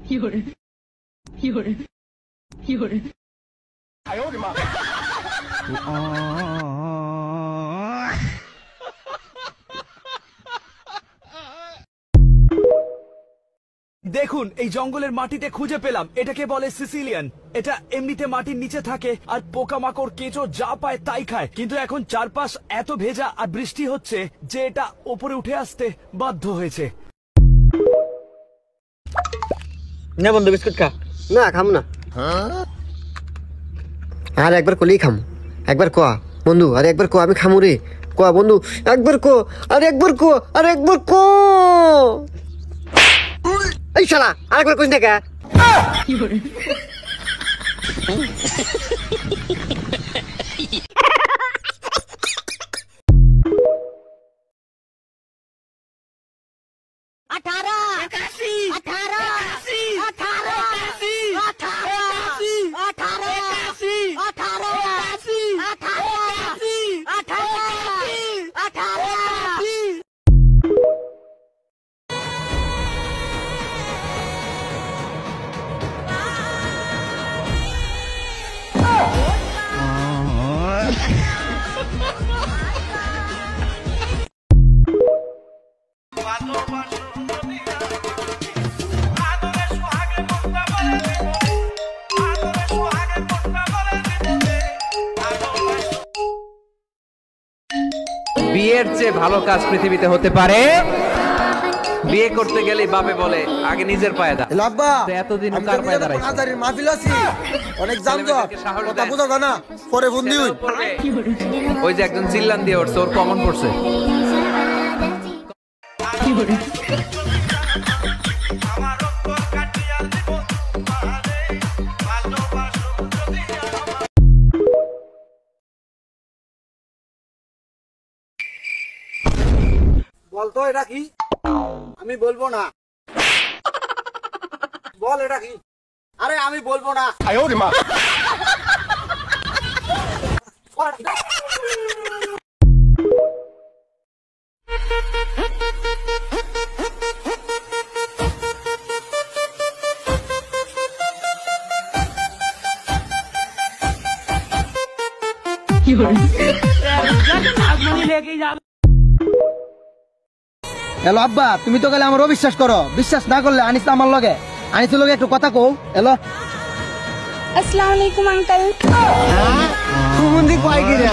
有人，有人，有人。哎呦我的妈！ দেখুন এই জঙ্গলের মাটিতে খুঁজে পেলাম এটাকে বলে সিসিলিয়ান। এটা এমনিতে মাটির নিচে থাকে আর পোকামাকড় কেঁচো যা পায় তাই খায়, কিন্তু এখন চারপাশ এত ভেজা আর বৃষ্টি হচ্ছে যে এটা উপরে উঠে আসতে বাধ্য হয়েছে। না বন্ধু বিস্কুট খা। না খাম না। আর একবার কলেই খাম। একবার কোয়া বন্ধু, আরে একবার কো, আমি খামু রে। কোয়া বন্ধু, একবার কো, আরে একবার কো, আরে একবার কো। এই শালা আরেকবার কইস না কে? বিয়ের চেয়ে ভালো কাজ পৃথিবীতে হতে পারে? বিয়ে করতে গেলে বাপে বলে আগে নিজের পায়ে দাঁড়া। লাব্বা এতদিন কার পায়ে দাঁড়াইছিস? হাজারের মাহফিল আছে, অনেক জামজট, কথা বুঝো না, পরে ফোন দিও। ওই যে একজন চিল্লান দিয়ে উঠছে, ওর কমন পড়ছে। বলতো এটা কি? আমি বলবো না। বল এটা কি? আরে আমি বলবো না। 哎呦我的妈！ 有人。 হ্যালো আব্বা, তুমি তো গেলে আমার অবিশ্বাস করো। বিশ্বাস না করলে আনিস আমার লগে, আনিসের লগে একটু কথা কও। হ্যালো अस्सलाम वालेकुम अंकल। কুমন্দি কয় কি রে?